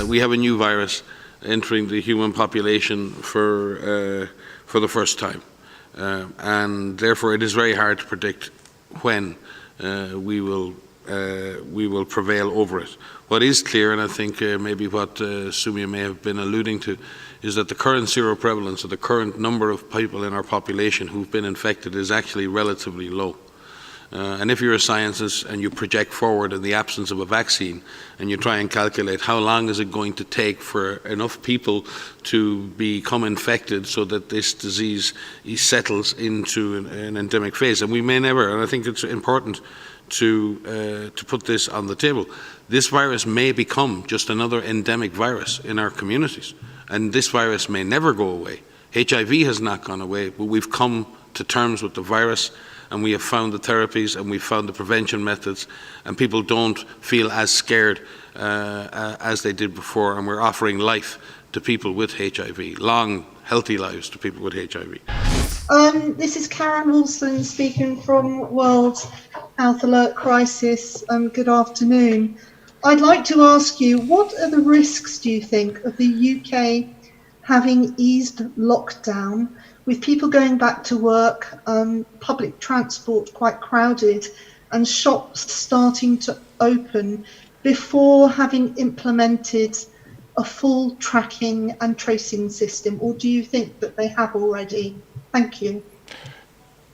we have a new virus entering the human population for the first time. And therefore it is very hard to predict when we will prevail over it. What is clear, and I think maybe what Sumia may have been alluding to, is that the current seroprevalence, or the current number of people in our population who've been infected, is actually relatively low. And if you're a scientist and you project forward in the absence of a vaccine, and you try and calculate how long is it going to take for enough people to become infected so that this disease settles into an endemic phase, and we may never, and I think it's important to put this on the table. This virus may become just another endemic virus in our communities, and this virus may never go away. HIV has not gone away, but we've come to terms with the virus, and we have found the therapies, and we've found the prevention methods, and people don't feel as scared as they did before, and we're offering life to people with HIV, long, healthy lives to people with HIV. This is Karen Wilson speaking from World Health Alert Crisis. Good afternoon. I'd like to ask you, what are the risks, do you think, of the UK having eased lockdown, with people going back to work, public transport quite crowded, and shops starting to open before having implemented a full tracking and tracing system? Or do you think that they have already? Thank you.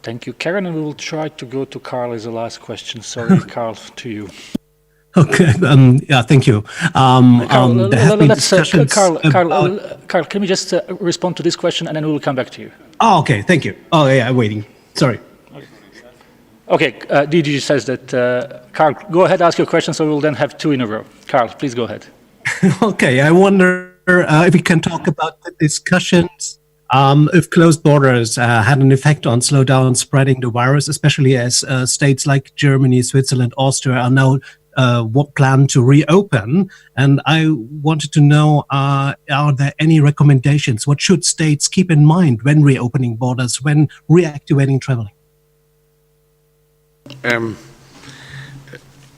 Thank you, Karen, and we will try to go to Carl as the last question. Sorry, Carl, to you. Okay. Yeah. Thank you. Carl, there have been discussions Carl, can we just respond to this question, and then we will come back to you? Oh, okay. Thank you. Oh, yeah. I'm waiting. Sorry. Okay. Didi says that. Carl, go ahead, ask your question. So we will then have two in a row. Carl, please go ahead. Okay. I wonder if we can talk about the discussions. If closed borders had an effect on slow down spreading the virus, especially as states like Germany, Switzerland, Austria are now plan to reopen. And I wanted to know, are there any recommendations? What should states keep in mind when reopening borders, when reactivating traveling?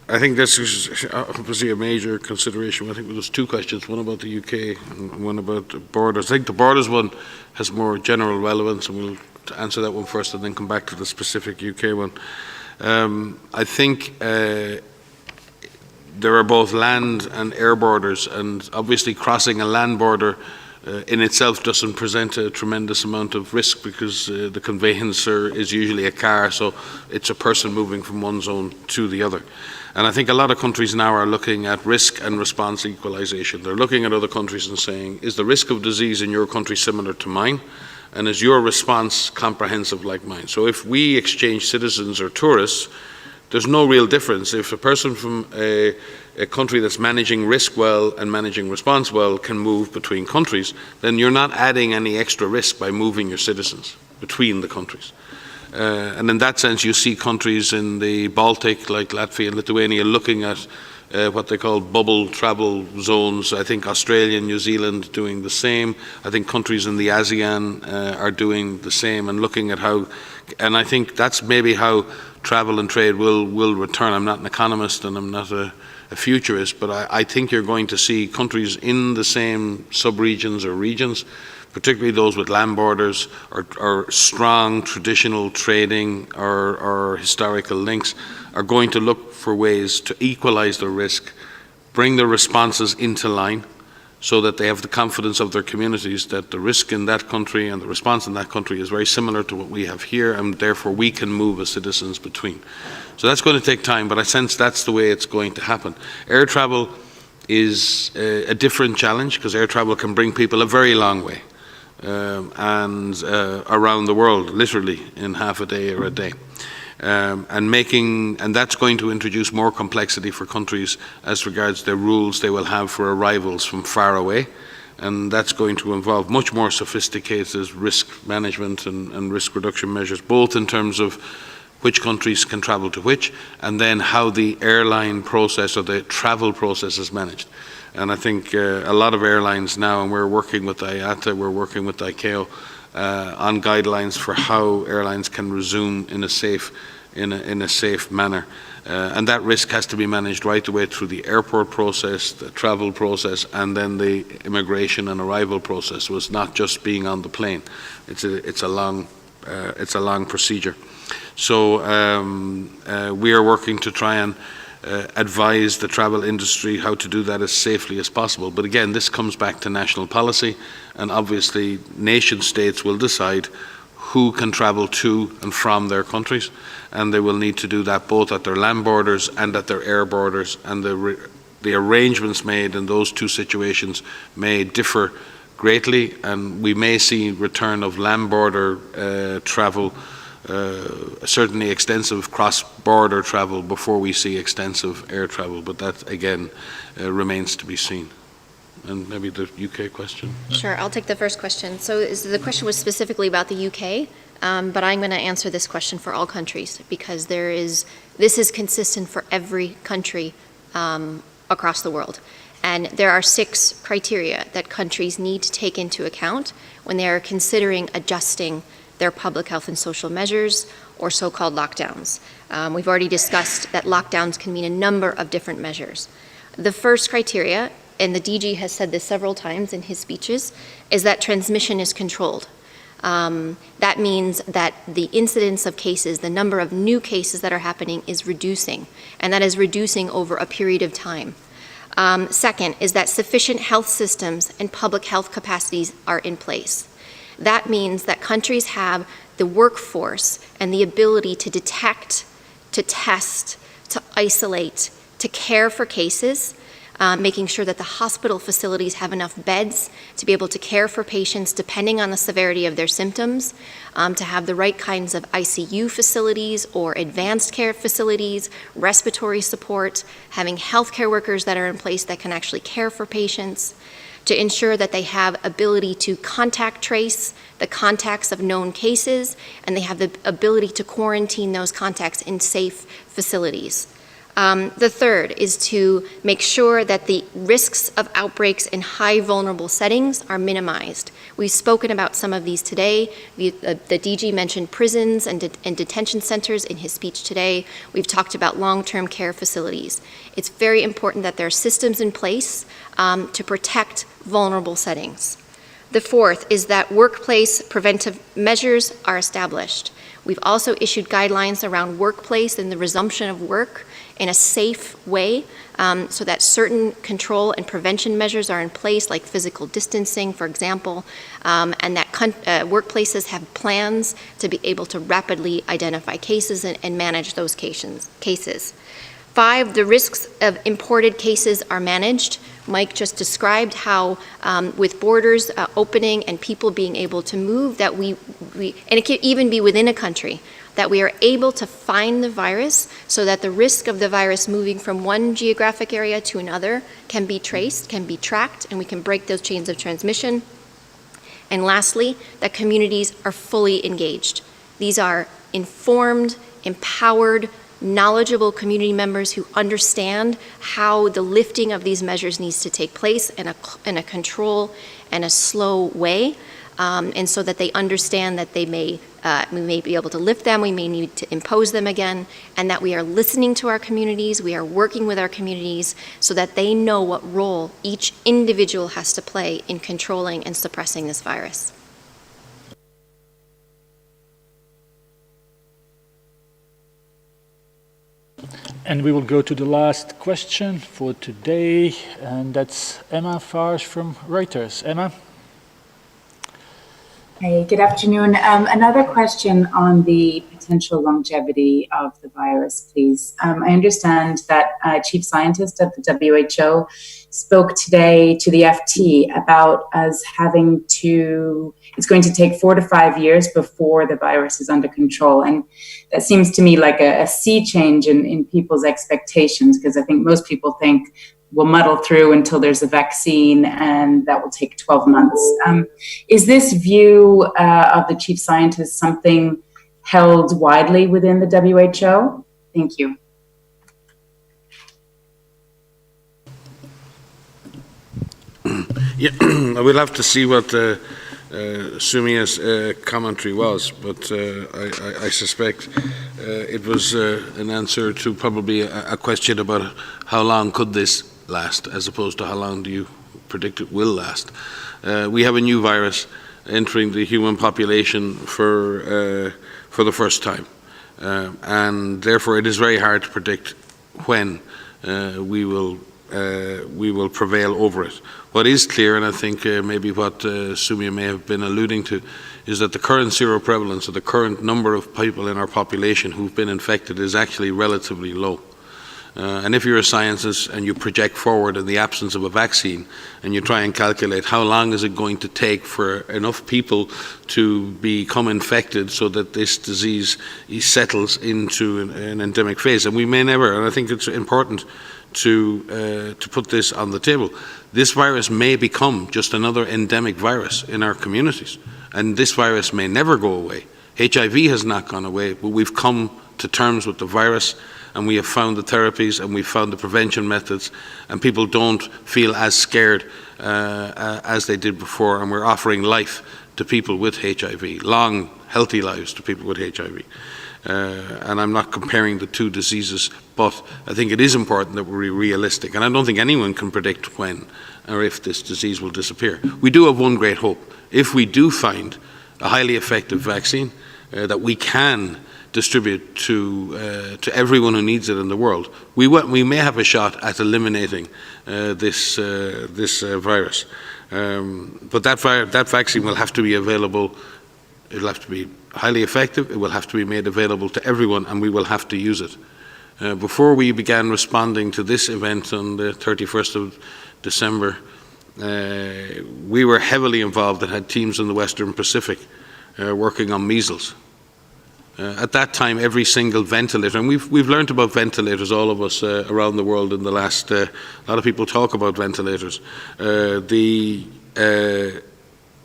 I think this is obviously a major consideration. I think there was two questions, one about the UK and one about the borders. I think the borders one has more general relevance, and we'll answer that one first and then come back to the specific UK one. I think there are both land and air borders, and obviously crossing a land border in itself doesn't present a tremendous amount of risk, because the conveyancer is usually a car, so it's a person moving from one zone to the other. And I think a lot of countries now are looking at risk and response equalization. They're looking at other countries and saying, is the risk of disease in your country similar to mine? And is your response comprehensive like mine? So if we exchange citizens or tourists, there's no real difference. If a person from a country that's managing risk well and managing response well can move between countries, then you're not adding any extra risk by moving your citizens between the countries. And in that sense, you see countries in the Baltic, like Latvia and Lithuania, looking at what they call bubble travel zones. I think Australia and New Zealand doing the same. I think countries in the ASEAN are doing the same, and looking at how, and I think that's maybe how travel and trade will return. I'm not an economist and I'm not a futurist, but I think you're going to see countries in the same sub-regions or regions, particularly those with land borders or strong traditional trading or historical links, are going to look for ways to equalize the risk, bring the responses into line, so that they have the confidence of their communities that the risk in that country and the response in that country is very similar to what we have here, and therefore we can move as citizens between. So that's going to take time, but I sense that's the way it's going to happen. Air travel is a different challenge, because air travel can bring people a very long way. And around the world, literally in half a day or a day, and that's going to introduce more complexity for countries as regards the rules they will have for arrivals from far away, and that's going to involve much more sophisticated risk management and risk reduction measures, both in terms of which countries can travel to which, and then how the airline process or the travel process is managed. And I think a lot of airlines now, and we're working with IATA, we're working with ICAO on guidelines for how airlines can resume in a safe manner. And that risk has to be managed right the way through the airport process, the travel process, and then the immigration and arrival process. So it's not just being on the plane. It's a long procedure. So we are working to try and advise the travel industry how to do that as safely as possible. But again, this comes back to national policy, and obviously nation states will decide who can travel to and from their countries, and they will need to do that both at their land borders and at their air borders, and the arrangements made in those two situations may differ greatly, and we may see return of land border travel, certainly extensive cross-border travel before we see extensive air travel, but that again remains to be seen. And maybe the UK question? Sure, I'll take the first question. So the question was specifically about the UK, but I'm going to answer this question for all countries because this is consistent for every country across the world. And there are 6 criteria that countries need to take into account when they are considering adjusting their public health and social measures or so-called lockdowns. We've already discussed that lockdowns can mean a number of different measures. The first criteria, and the DG has said this several times in his speeches, is that transmission is controlled. That means that the incidence of cases, the number of new cases that are happening is reducing, and that is reducing over a period of time. Second is that sufficient health systems and public health capacities are in place. That means that countries have the workforce and the ability to detect, to test, to isolate, to care for cases, making sure that the hospital facilities have enough beds to be able to care for patients depending on the severity of their symptoms, to have the right kinds of ICU facilities or advanced care facilities, respiratory support, having healthcare workers that are in place that can actually care for patients, to ensure that they have ability to contact trace the contacts of known cases, and they have the ability to quarantine those contacts in safe facilities. The third is to make sure that the risks of outbreaks in high vulnerable settings are minimized. We've spoken about some of these today. The DG mentioned prisons and detention centers in his speech today. We've talked about long-term care facilities. It's very important that there are systems in place to protect vulnerable settings. The fourth is that workplace preventive measures are established. We've also issued guidelines around workplace and the resumption of work in a safe way so that certain control and prevention measures are in place, like physical distancing, for example, and that workplaces have plans to be able to rapidly identify cases and manage those cases. 5, the risks of imported cases are managed. Mike just described how with borders opening and people being able to move, that we and it can even be within a country, that we are able to find the virus so that the risk of the virus moving from one geographic area to another can be traced, can be tracked, and we can break those chains of transmission. And lastly, that communities are fully engaged. These are informed, empowered, knowledgeable community members who understand how the lifting of these measures needs to take place in a control and a slow way, and so that they understand that we may be able to lift them, we may need to impose them again, and that we are listening to our communities, we are working with our communities so that they know what role each individual has to play in controlling and suppressing this virus. And we will go to the last question for today, and that's Emma Farge from Reuters. Emma? Hey, good afternoon. Another question on the potential longevity of the virus, please. I understand that chief scientist at the WHO spoke today to the FT about us having to, it's going to take 4 to 5 years before the virus is under control. And that seems to me like a sea change in people's expectations, because I think most people think we'll muddle through until there's a vaccine, and that will take 12 months. Is this view of the chief scientist something held widely within the WHO? Thank you. Yeah, we'll have to see what Sumia's commentary was, but I suspect It was an answer to probably a question about how long could this last, as opposed to how long do you predict it will last. We have a new virus entering the human population for the first time, and therefore it is very hard to predict when we will prevail over it. What is clear, and I think maybe what Sumia may have been alluding to, is that the current seroprevalence, or the current number of people in our population who've been infected, is actually relatively low. And if you're a scientist and you project forward in the absence of a vaccine, and you try and calculate how long is it going to take for enough people to become infected so that this disease settles into an endemic phase, and we may never, and I think it's important to put this on the table. This virus may become just another endemic virus in our communities, and this virus may never go away. HIV has not gone away, but we've come to terms with the virus, and we have found the therapies, and we've found the prevention methods, and people don't feel as scared as they did before, and we're offering life to people with HIV, long, healthy lives to people with HIV. And I'm not comparing the two diseases, but I think it is important that we're realistic, and I don't think anyone can predict when or if this disease will disappear. We do have one great hope. If we do find a highly effective vaccine that we can distribute to everyone who needs it in the world, we may have a shot at eliminating this virus. But that vaccine will have to be available. It'll have to be highly effective. It will have to be made available to everyone, and we will have to use it. Before we began responding to this event on the 31st of December, we were heavily involved and had teams in the Western Pacific working on measles. At that time, every single ventilator, and we've learned about ventilators, all of us around the world in the last, a lot of people talk about ventilators.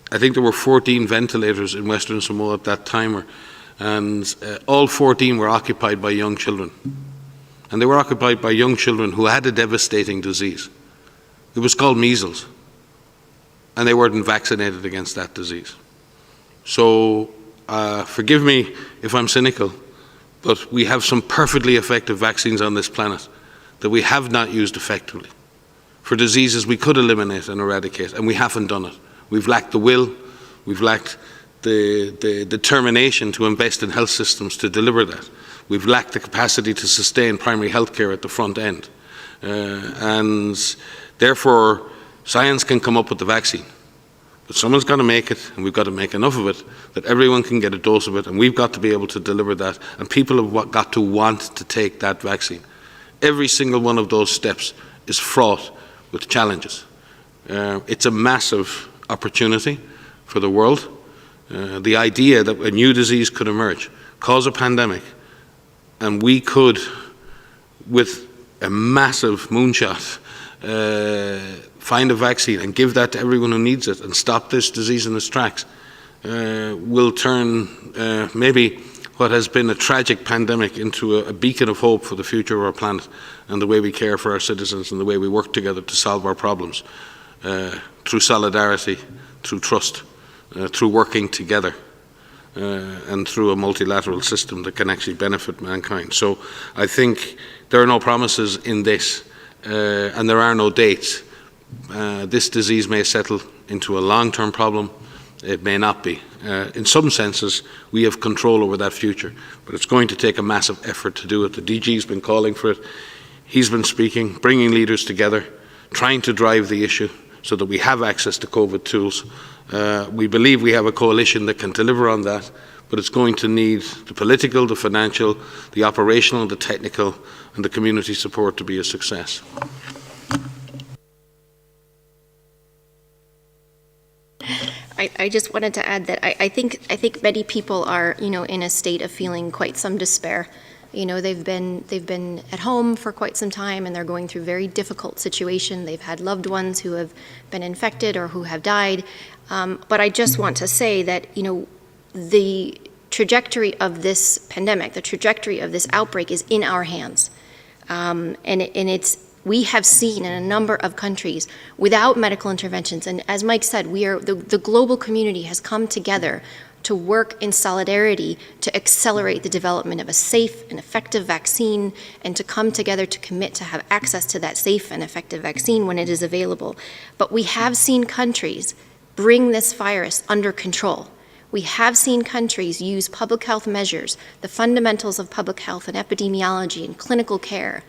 I think there were 14 ventilators in Western Samoa at that time, and all 14 were occupied by young children. And they were occupied by young children who had a devastating disease. It was called measles, and they weren't vaccinated against that disease. So forgive me if I'm cynical, but we have some perfectly effective vaccines on this planet that we have not used effectively for diseases we could eliminate and eradicate, and we haven't done it. We've lacked the will, we've lacked the determination to invest in health systems to deliver that. We've lacked the capacity to sustain primary health care at the front end. And therefore, science can come up with the vaccine, but someone's got to make it, and we've got to make enough of it that everyone can get a dose of it, and we've got to be able to deliver that, and people have got to want to take that vaccine. Every single one of those steps is fraught with challenges. It's a massive opportunity for the world. The idea that a new disease could emerge, cause a pandemic, and we could, with a massive moonshot, find a vaccine and give that to everyone who needs it and stop this disease in its tracks, will turn maybe what has been a tragic pandemic into a beacon of hope for the future of our planet and the way we care for our citizens and the way we work together to solve our problems. Through solidarity, through trust, through working together, and through a multilateral system that can actually benefit mankind. So I think there are no promises in this, and there are no dates. This disease may settle into a long-term problem. It may not be. In some senses, we have control over that future, but it's going to take a massive effort to do it. The DG's been calling for it. He's been speaking, bringing leaders together, trying to drive the issue so that we have access to COVID tools. We believe we have a coalition that can deliver on that, but it's going to need the political, the financial, the operational, the technical, and the community support to be a success. I just wanted to add that I think many people are, in a state of feeling quite some despair. They've been at home for quite some time, and they're going through a very difficult situation. They've had loved ones who have been infected or who have died. But I just want to say that, the trajectory of this pandemic, the trajectory of this outbreak is in our hands. We have seen in a number of countries without medical interventions, and as Mike said, the global community has come together to work in solidarity to accelerate the development of a safe and effective vaccine, and to come together to commit to have access to that safe and effective vaccine when it is available. But we have seen countries bring this virus under control. We have seen countries use public health measures, the fundamentals of public health and epidemiology and clinical care,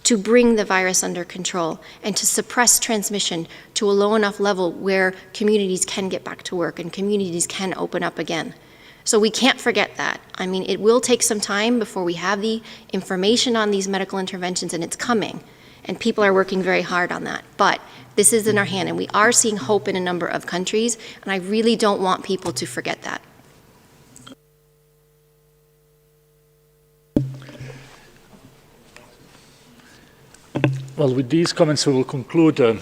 to bring the virus under control and to suppress transmission to a low enough level where communities can get back to work and communities can open up again. So we can't forget that. I mean, it will take some time before we have the information on these medical interventions, and it's coming. And people are working very hard on that. But this is in our hand, and we are seeing hope in a number of countries, and I really don't want people to forget that. Well, with these comments, we will conclude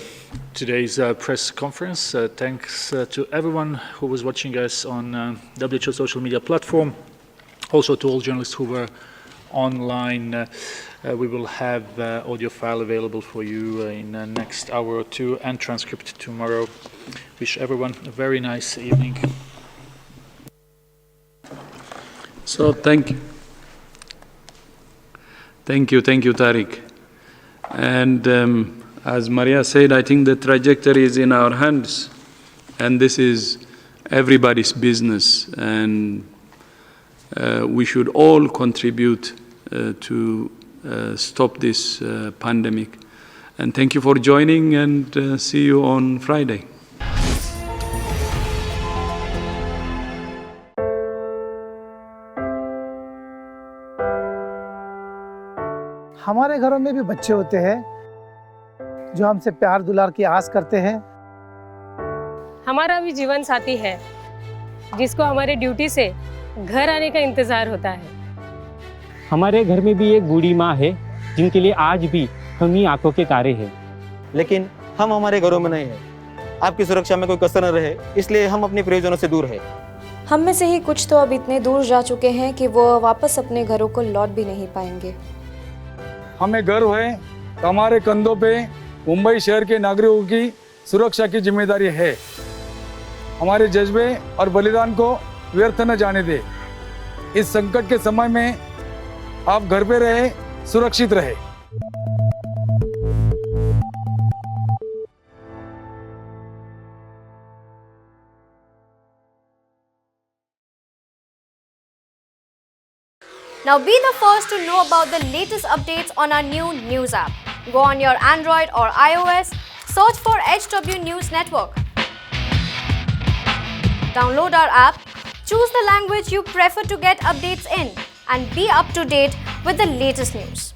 today's press conference. Thanks to everyone who was watching us on WHO social media platform, also to all journalists who were online. We will have audio file available for you in the next hour or two, and transcript tomorrow. Wish everyone a very nice evening. So thank you, Tariq. And as Maria said, I think the trajectory is in our hands, and this is everybody's business, and we should all contribute to stop this pandemic. And thank you for joining, and see you on Friday. हमारे घरों में भी बच्चे होते हैं जो हमसे प्यार दुलार की आस करते हैं। हमारा भी जीवन साथी है जिसको हमारे ड्यूटी से घर आने का इंतजार होता है। हमारे घर में भी एक बूढ़ी माँ है जिनके लिए आज भी हम ही आंखों के तारे हैं। लेकिन हम हमारे घरों में नहीं हैं। आपकी सुरक्षा में कोई कसर न रहे, इसलिए हम अपने प्रियजनों से दूर हैं। हम में से ही कुछ तो अब इतने दूर जा चुके हैं कि वो वापस अपने घरों को लौट भी नहीं पाएंगे। हमें गर्व है कि हमारे कंधों पे मुंबई शहर के नागरिकों की सुरक्षा की जिम्मेदारी है। हमारे जज्बे और बलिदान को व्यर्थ न जाने दे। इस संकट के समय में आप घर पे रहे, सुरक्षित रहे। Now be the first to know about the latest updates on our new news app. Go on your Android or iOS, search for HW News Network. Download our app, choose the language you prefer to get updates in, and be up to date with the latest news.